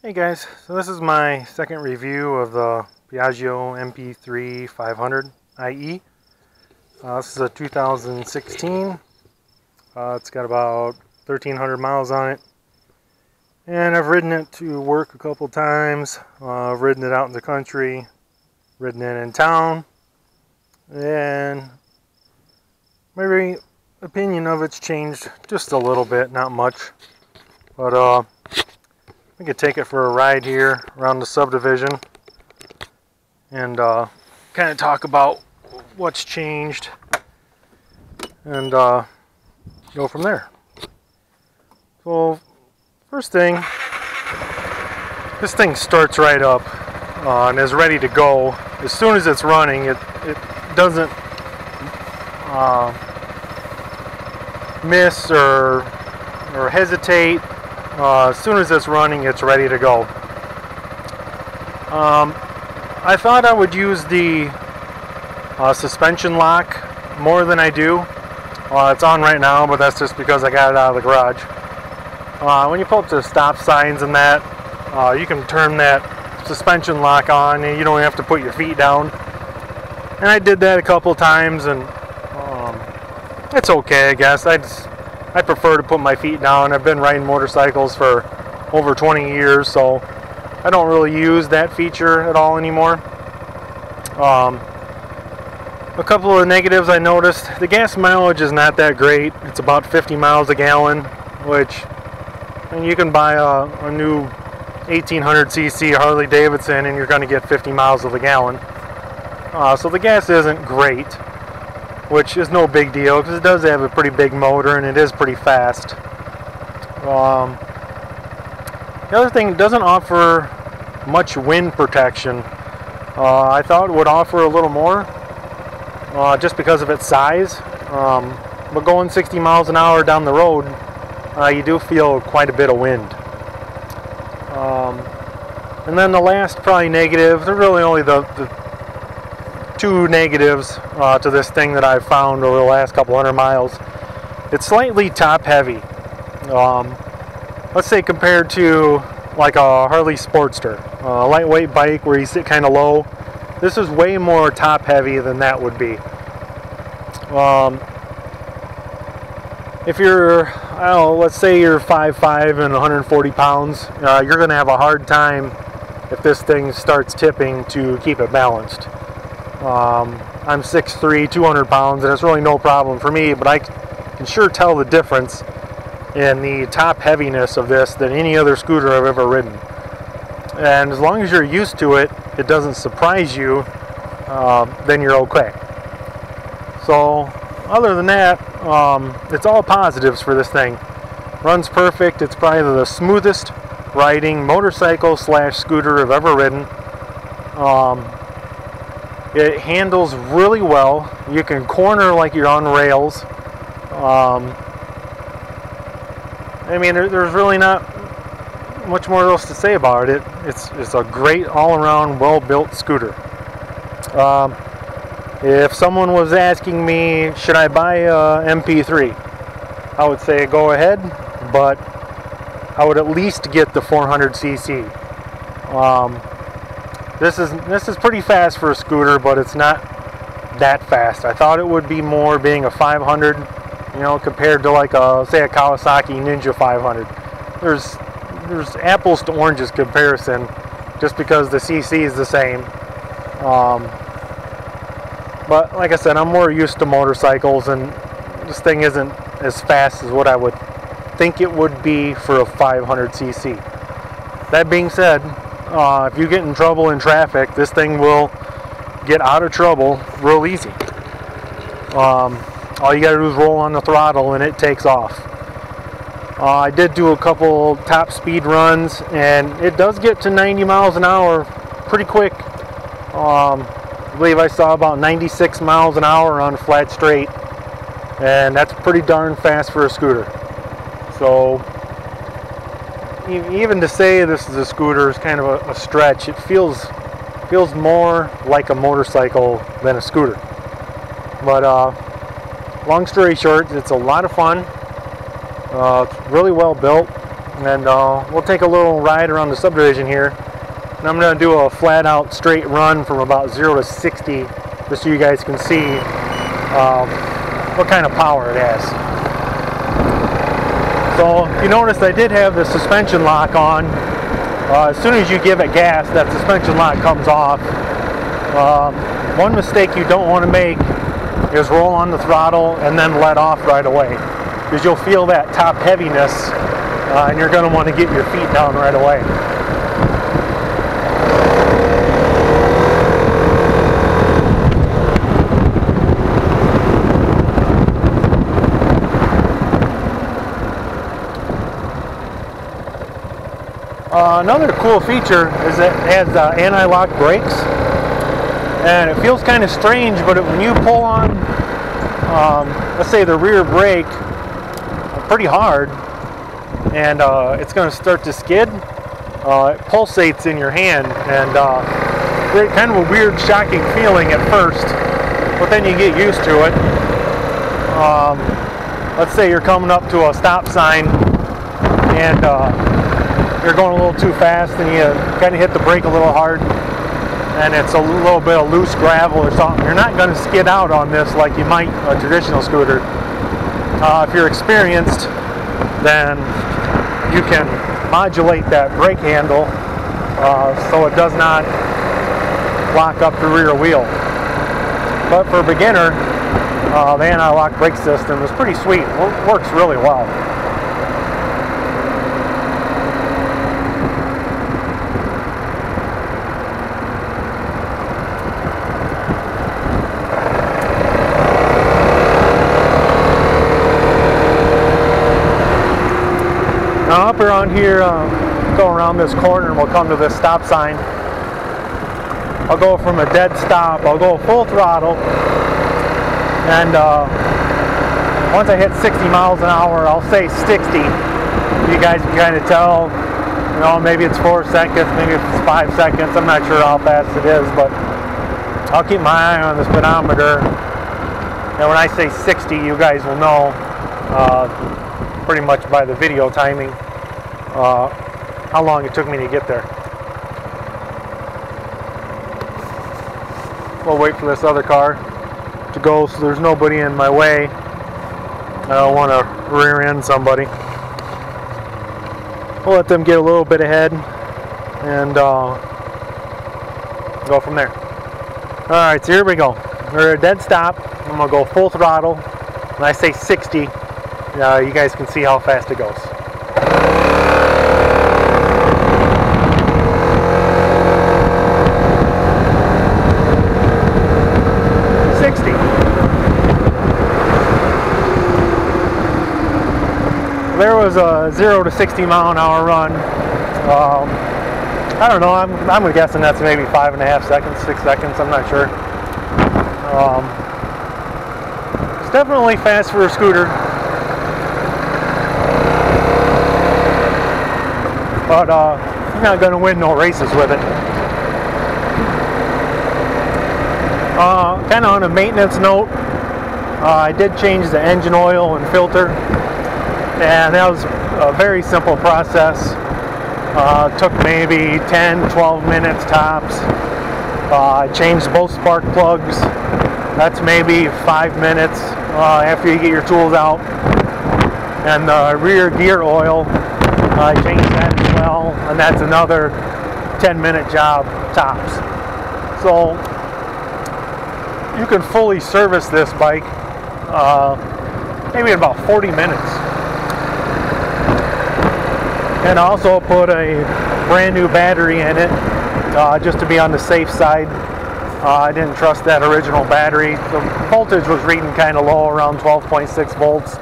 Hey guys, so this is my second review of the Piaggio MP3 500 IE. This is a 2016. It's got about 1,300 miles on it. And I've ridden it to work a couple times. I've ridden it out in the country, ridden it in town. And my opinion of it's changed just a little bit, not much. But we could take it for a ride here around the subdivision and kind of talk about what's changed and go from there. So first thing, this thing starts right up and is ready to go. As soon as it's running, it doesn't miss or hesitate. As soon as it's running, it's ready to go. I thought I would use the suspension lock more than I do. It's on right now, but that's just because I got it out of the garage. When you pull up to stop signs and that, you can turn that suspension lock on and you don't have to put your feet down. And I did that a couple times and it's okay, I guess. I prefer to put my feet down. I've been riding motorcycles for over 20 years, so I don't really use that feature at all anymore. A couple of negatives I noticed. The gas mileage is not that great. It's about 50 miles a gallon, which, and you can buy a new 1800cc Harley Davidson and you're going to get 50 miles of the gallon. So the gas isn't great, which is no big deal because it does have a pretty big motor and it is pretty fast. The other thing, it doesn't offer much wind protection. I thought it would offer a little more just because of its size, but going 60 miles an hour down the road, you do feel quite a bit of wind. And then the last probably negative, they're really only the two negatives to this thing that I've found over the last couple hundred miles. It's slightly top heavy. Let's say compared to like a Harley Sportster, a lightweight bike where you sit kind of low. This is way more top heavy than that would be. If you're, I don't know, let's say you're 5'5" and 140 pounds, you're going to have a hard time if this thing starts tipping to keep it balanced. I'm 6'3", 200 pounds, and it's really no problem for me, but I can sure tell the difference in the top heaviness of this than any other scooter I've ever ridden. And as long as you're used to it, it doesn't surprise you, then you're okay. So other than that, it's all positives for this thing. Runs perfect. It's probably the smoothest riding motorcycle / scooter I've ever ridden. It handles really well. You can corner like you're on rails. I mean, there's really not much more else to say about it. It's a great all-around, well-built scooter. If someone was asking me, should I buy a MP3? I would say go ahead, but I would at least get the 400cc. This is pretty fast for a scooter, but it's not that fast. I thought it would be more being a 500, you know, compared to like a, say, a Kawasaki Ninja 500. There's apples to oranges comparison, just because the CC is the same. But like I said, I'm more used to motorcycles, and this thing isn't as fast as what I would think it would be for a 500cc. That being said, if you get in trouble in traffic, this thing will get out of trouble real easy. All you gotta do is roll on the throttle and it takes off. I did do a couple top speed runs and it does get to 90 miles an hour pretty quick. I believe I saw about 96 miles an hour on flat straight, and that's pretty darn fast for a scooter. So even to say this is a scooter is kind of a stretch. It feels more like a motorcycle than a scooter. But long story short, it's a lot of fun. It's really well built. and we'll take a little ride around the subdivision here. And I'm going to do a flat out straight run from about 0 to 60 just so you guys can see what kind of power it has. So you noticed I did have the suspension lock on. As soon as you give it gas, that suspension lock comes off. One mistake you don't want to make is roll on the throttle and then let off right away, because you'll feel that top heaviness and you're going to want to get your feet down right away. Another cool feature is that it has anti-lock brakes, and it feels kind of strange, but when you pull on, let's say the rear brake pretty hard, and it's going to start to skid, it pulsates in your hand, and kind of a weird, shocking feeling at first, but then you get used to it. Let's say you're coming up to a stop sign, and you're going a little too fast and you kind of hit the brake a little hard and it's a little bit of loose gravel or something. You're not going to skid out on this like you might a traditional scooter. If you're experienced, then you can modulate that brake handle so it does not lock up the rear wheel. But for a beginner, the anti-lock brake system is pretty sweet. It works really well. Now up around here, go around this corner and we'll come to this stop sign. I'll go from a dead stop, I'll go full throttle, and once I hit 60 miles an hour, I'll say 60. You guys can kind of tell, you know, maybe it's 4 seconds, maybe it's 5 seconds, I'm not sure how fast it is, but I'll keep my eye on the speedometer, and when I say 60, you guys will know pretty much by the video timing how long it took me to get there. We'll wait for this other car to go so there's nobody in my way. I don't want to rear end somebody. We'll let them get a little bit ahead and go from there. Alright, so here we go. We're at a dead stop. I'm going to go full throttle. When I say 60, you guys can see how fast it goes. There was a 0 to 60 mile an hour run. I don't know, I'm guessing that's maybe 5.5 seconds, 6 seconds, I'm not sure. It's definitely fast for a scooter, but you're not going to win no races with it. Kind of on a maintenance note, I did change the engine oil and filter, and that was a very simple process. Took maybe 10-12 minutes tops. I changed both spark plugs. That's maybe 5 minutes after you get your tools out. And the rear gear oil, I changed that as well, and that's another 10-minute job tops. So you can fully service this bike maybe in about 40 minutes. And I also put a brand new battery in it just to be on the safe side. I didn't trust that original battery. The voltage was reading kind of low, around 12.6 volts.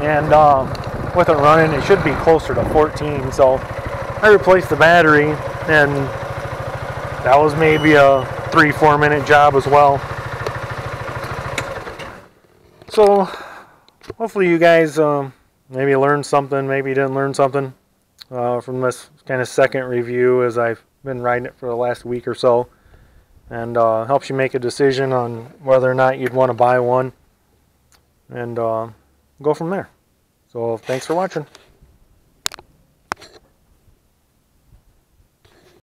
And with it running, it should be closer to 14. So I replaced the battery, and that was maybe a 3-4 minute job as well. So hopefully you guys maybe learned something, maybe you didn't learn something from this kind of second review, as I've been riding it for the last week or so, and helps you make a decision on whether or not you'd want to buy one, and go from there. So thanks for watching.